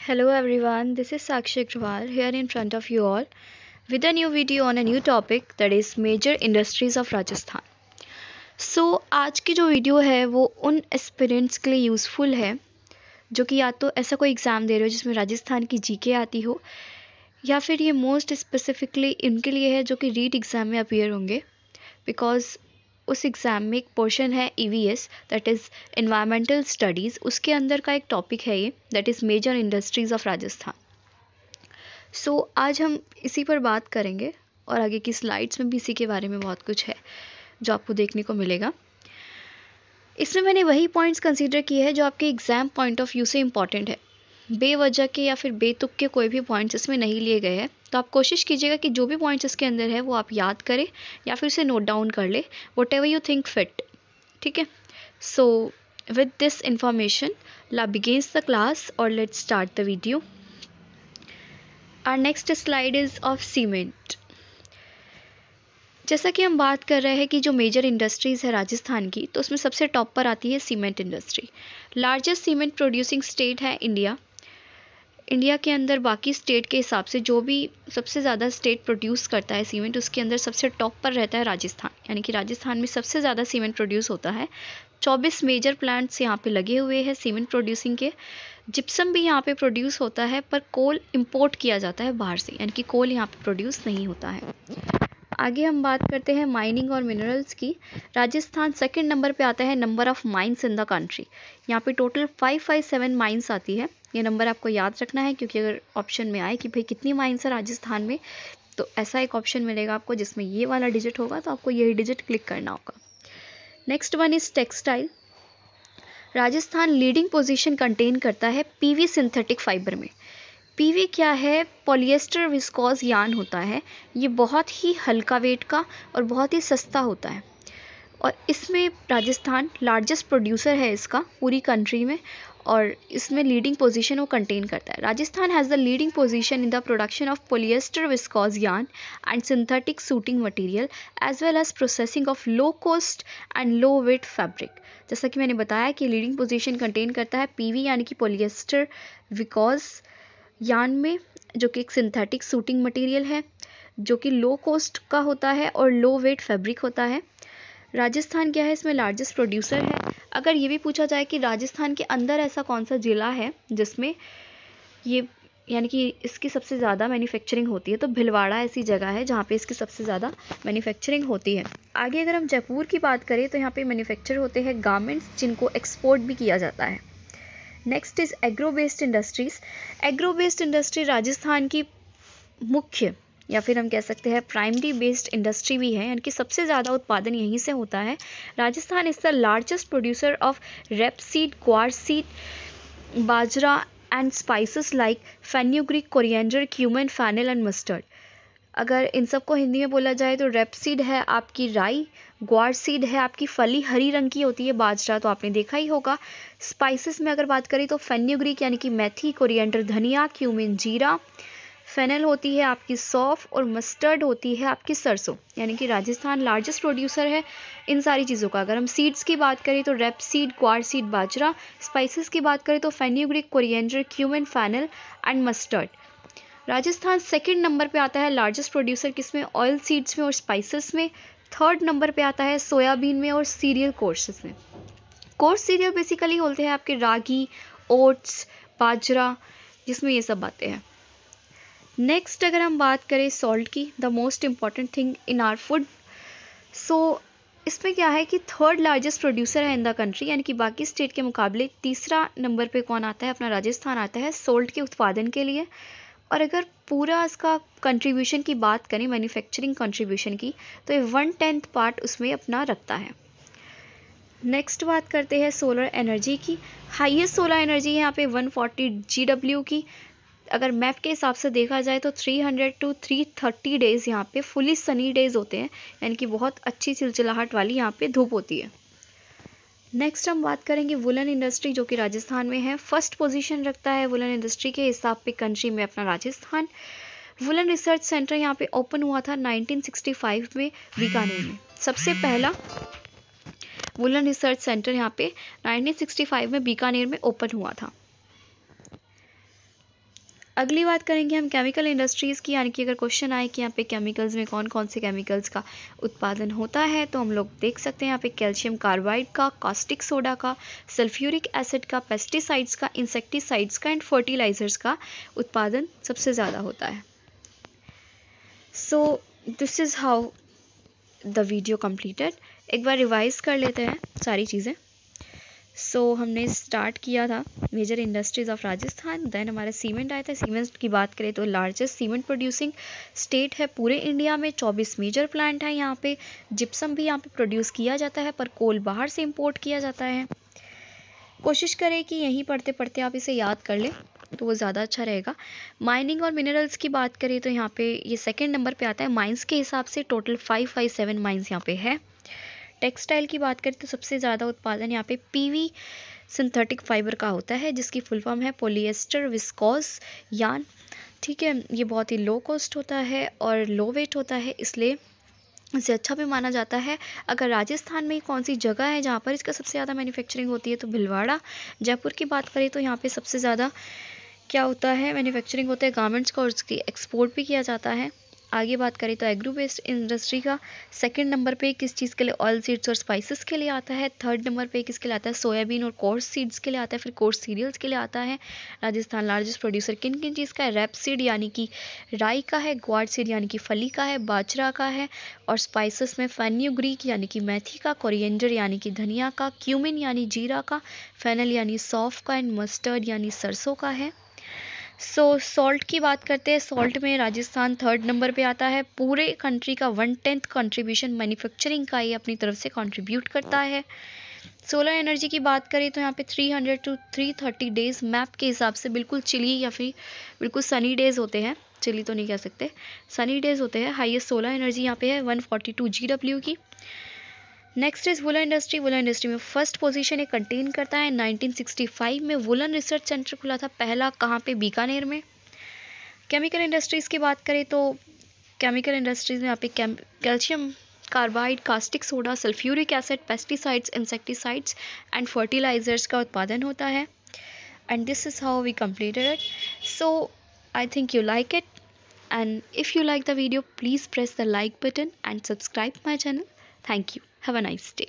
Hello everyone, this is Sakshi Agrawal here in front of you all with a new video on a new topic that is major industries of Rajasthan. आज की जो video है वो उन aspirants के लिए useful है जो कि या तो ऐसा कोई एग्ज़ाम दे रहे हो जिसमें राजस्थान की जीके आती हो, या फिर ये मोस्ट स्पेसिफिकली इनके लिए है जो कि रीट एग्ज़ाम में अपीयर होंगे, बिकॉज उस एग्ज़ाम में एक पोर्शन है EVS that is environmental studies, उसके अंदर का एक टॉपिक है ये that is major industries of Rajasthan. आज हम इसी पर बात करेंगे और आगे की स्लाइड्स में भी इसी के बारे में बहुत कुछ है जो आपको देखने को मिलेगा। इसमें मैंने वही पॉइंट्स कंसीडर किए हैं जो आपके एग्ज़ाम पॉइंट ऑफ व्यू से इम्पॉर्टेंट है। बेवजह के या फिर बेतुक के कोई भी पॉइंट्स इसमें नहीं लिए गए हैं, तो आप कोशिश कीजिएगा कि जो भी पॉइंट्स इसके अंदर है वो आप याद करें या फिर उसे नोट डाउन कर ले, whatever you think fit. ठीक है, सो विद दिस इंफॉर्मेशन ला बिगिंस द क्लास और let's start the video. Our next slide is of cement. जैसा कि हम बात कर रहे हैं कि जो मेजर इंडस्ट्रीज़ है राजस्थान की, तो उसमें सबसे टॉप पर आती है cement industry. Largest cement producing state है इंडिया। इंडिया के अंदर बाकी स्टेट के हिसाब से जो भी सबसे ज़्यादा स्टेट प्रोड्यूस करता है सीमेंट, उसके अंदर सबसे टॉप पर रहता है राजस्थान, यानी कि राजस्थान में सबसे ज़्यादा सीमेंट प्रोड्यूस होता है। 24 मेजर प्लांट्स यहाँ पे लगे हुए हैं सीमेंट प्रोड्यूसिंग के। जिप्सम भी यहाँ पे प्रोड्यूस होता है, पर कोल इंपोर्ट किया जाता है बाहर से, यानी कि कोल यहाँ पे प्रोड्यूस नहीं होता है। आगे हम बात करते हैं माइनिंग और मिनरल्स की। राजस्थान सेकंड नंबर पे आता है number of mines in the country. यहाँ पे टोटल 557 माइंस आती है। ये नंबर आपको याद रखना है, क्योंकि अगर ऑप्शन में आए कि भाई कितनी माइंस है राजस्थान में, तो ऐसा एक ऑप्शन मिलेगा आपको जिसमें ये वाला डिजिट होगा, तो आपको यही डिजिट क्लिक करना होगा। Next one is textile. Rajasthan leading position contain करता है PV सिंथेटिक फाइबर में। PV क्या है? पॉलिएस्टर विस्कोस यार्न होता है। ये बहुत ही हल्का वेट का और बहुत ही सस्ता होता है, और इसमें राजस्थान लार्जेस्ट प्रोड्यूसर है इसका पूरी कंट्री में, और इसमें लीडिंग पोजीशन वो कंटेन करता है। Rajasthan has the leading position in the production of polyester viscose yarn and synthetic suiting material as well as processing of low cost and low weight fabric. जैसा कि मैंने बताया कि लीडिंग पोजीशन कंटेन करता है PV यानी कि पॉलिएस्टर विस्कोस यार्न में, जो कि एक सिंथेटिक सूटिंग मटेरियल है जो कि लो कॉस्ट का होता है और लो वेट फैब्रिक होता है। राजस्थान क्या है? इसमें लार्जेस्ट प्रोड्यूसर है। अगर ये भी पूछा जाए कि राजस्थान के अंदर ऐसा कौन सा ज़िला है जिसमें ये यानी कि इसकी सबसे ज़्यादा मैन्युफैक्चरिंग होती है, तो भिलवाड़ा ऐसी जगह है जहाँ पे इसकी सबसे ज़्यादा मैन्युफैक्चरिंग होती है। आगे अगर हम जयपुर की बात करें तो यहाँ पे मैन्युफैक्चर होते हैं गारमेंट्स, जिनको एक्सपोर्ट भी किया जाता है। Next is agro based industries. Agro based industry Rajasthan की मुख्य या फिर हम कह सकते हैं प्राइमरी बेस्ड इंडस्ट्री भी है, यानी कि सबसे ज़्यादा उत्पादन यहीं से होता है। Rajasthan is the largest producer of rapeseed, guar seed, bajra and spices like fenugreek, coriander, cumin, fennel and mustard. अगर इन सबको हिंदी में बोला जाए तो रेपसीड है आपकी राई, ग्वार सीड है आपकी फली हरी रंग की होती है बाजरा, तो आपने देखा ही होगा। स्पाइसेस में अगर बात करें तो फेन्यूग्रीक यानी कि मेथी, कोरिएंडर धनिया, क्यूमिन जीरा, फेनल होती है आपकी सौंफ, और मस्टर्ड होती है आपकी सरसों। यानी कि राजस्थान लार्जेस्ट प्रोड्यूसर है इन सारी चीज़ों का। अगर हम सीड्स की बात करें तो rapeseed, guar seed, bajra. Spices की बात करें तो fenugreek, coriander, cumin, fennel and mustard. Rajasthan second number पे आता है लार्जेस्ट प्रोड्यूसर किसमें? ऑयल सीड्स में और स्पाइसेस में। थर्ड नंबर पे आता है सोयाबीन में और सीरियल कोर्सेस में। कोर्स सीरियल बेसिकली होते हैं आपके रागी, ओट्स, बाजरा, जिसमें ये सब बातें हैं। नेक्स्ट अगर हम बात करें सॉल्ट की, the most important thing in our food, so इसमें क्या है कि थर्ड लार्जेस्ट प्रोड्यूसर है इन द कंट्री, यानी कि बाकी स्टेट के मुकाबले तीसरा नंबर पे कौन आता है? अपना राजस्थान आता है सॉल्ट के उत्पादन के लिए। और अगर पूरा इसका कंट्रीब्यूशन की बात करें, मैन्युफैक्चरिंग कंट्रीब्यूशन की, तो ये 1/10 पार्ट उसमें अपना रखता है। नेक्स्ट बात करते हैं सोलर एनर्जी की। हाईएस्ट सोलर एनर्जी है यहाँ पे 140 GW की। अगर मैप के हिसाब से देखा जाए तो 300 to 330 डेज़ यहाँ पे फुली सनी डेज़ होते हैं, यानी कि बहुत अच्छी चिलचिलाहट वाली यहाँ पे धूप होती है। नेक्स्ट हम बात करेंगे वुलन इंडस्ट्री, जो कि राजस्थान में है। फर्स्ट पोजीशन रखता है वुलन इंडस्ट्री के हिसाब पे कंट्री में अपना राजस्थान। वुलन रिसर्च सेंटर यहाँ पे ओपन हुआ था 1965 में बीकानेर में। सबसे पहला वुलन रिसर्च सेंटर, 1965 में बीकानेर में ओपन हुआ था। अगली बात करेंगे हम केमिकल इंडस्ट्रीज़ की, यानी कि अगर क्वेश्चन आए कि यहाँ पे केमिकल्स में कौन कौन से केमिकल्स का उत्पादन होता है, तो हम लोग देख सकते हैं यहाँ पे कैल्शियम कार्बाइड का, कास्टिक सोडा का, सल्फ्यूरिक एसिड का, पेस्टिसाइड्स का, इंसेक्टिसाइड्स का एंड फर्टिलाइजर्स का उत्पादन सबसे ज़्यादा होता है। So this is how the video completed. एक बार रिवाइज कर लेते हैं सारी चीज़ें। हमने स्टार्ट किया था major industries of Rajasthan, then हमारा सीमेंट आया था। सीमेंट की बात करें तो लार्जेस्ट सीमेंट प्रोड्यूसिंग स्टेट है पूरे इंडिया में, 24 मेजर प्लांट है यहाँ पे। जिप्सम भी यहाँ पे प्रोड्यूस किया जाता है, पर कोल बाहर से इंपोर्ट किया जाता है। कोशिश करें कि यहीं पढ़ते पढ़ते आप इसे याद कर लें तो वो ज़्यादा अच्छा रहेगा। माइनिंग और मिनरल्स की बात करें तो यहाँ पे ये सेकंड नंबर पे आता है। माइंस के हिसाब से टोटल 557 माइंस यहाँ पे है। टेक्सटाइल की बात करें तो सबसे ज़्यादा उत्पादन यहाँ पे पीवी सिंथेटिक फाइबर का होता है, जिसकी फुल फॉर्म है पॉलिएस्टर विस्कोस यान। ठीक है, ये बहुत ही लो कॉस्ट होता है और लो वेट होता है, इसलिए इसे अच्छा भी माना जाता है। अगर राजस्थान में कौन सी जगह है जहाँ पर इसका सबसे ज़्यादा मैन्युफैक्चरिंग होती है तो भीलवाड़ा। जयपुर की बात करें तो यहाँ पे सबसे ज़्यादा क्या होता है, मैन्युफैक्चरिंग होता है गारमेंट्स का, और उसकी एक्सपोर्ट भी किया जाता है। आगे बात करें तो एग्रो बेस्ड इंडस्ट्री का सेकंड नंबर पे किस चीज़ के लिए, ऑयल सीड्स और स्पाइसेस के लिए आता है। थर्ड नंबर पे किसके लिए आता है, सोयाबीन और कोर्स सीड्स के लिए आता है। फिर कोर्स सीरियल्स के लिए आता है। राजस्थान लार्जेस्ट प्रोड्यूसर किन किन चीज़ का है, रैप सीड यानी कि राई का है, ग्वार सीड यानी कि फली का है, बाजरा का है, और स्पाइसेस में फेन्यूग्रीक यानी कि मेथी का, कोरिएंडर यानी कि धनिया का, क्यूमिन यानी जीरा का, फेनल यानी सौंफ का एंड मस्टर्ड यानी सरसों का है। सॉल्ट की बात करते हैं। सॉल्ट में राजस्थान थर्ड नंबर पे आता है। पूरे कंट्री का 1/10 कंट्रीब्यूशन मैन्युफैक्चरिंग का ये अपनी तरफ से कंट्रीब्यूट करता है। सोलर एनर्जी की बात करें तो यहाँ पे 300 टू 330 डेज मैप के हिसाब से बिल्कुल चिली या फिर बिल्कुल सनी डेज होते हैं, चिली तो नहीं कह सकते, सनी डेज होते हैं। हाईएस्ट सोलर एनर्जी यहाँ पे है 142 GW की। Next is woollen industry. Woollen industry में फर्स्ट पोजीशन ये कंटेन करता है। 1965 में वुलन रिसर्च सेंटर खुला था पहला, कहाँ पे, बीकानेर में। केमिकल इंडस्ट्रीज़ की बात करें तो केमिकल इंडस्ट्रीज़ में यहाँ पे calcium carbide, caustic soda, sulphuric acid, pesticides, insecticides and fertilizers का उत्पादन होता है। And this is how we completed it. So I think you like it, and if you like the video please press the like button and subscribe my channel. Thank you. Have a nice day.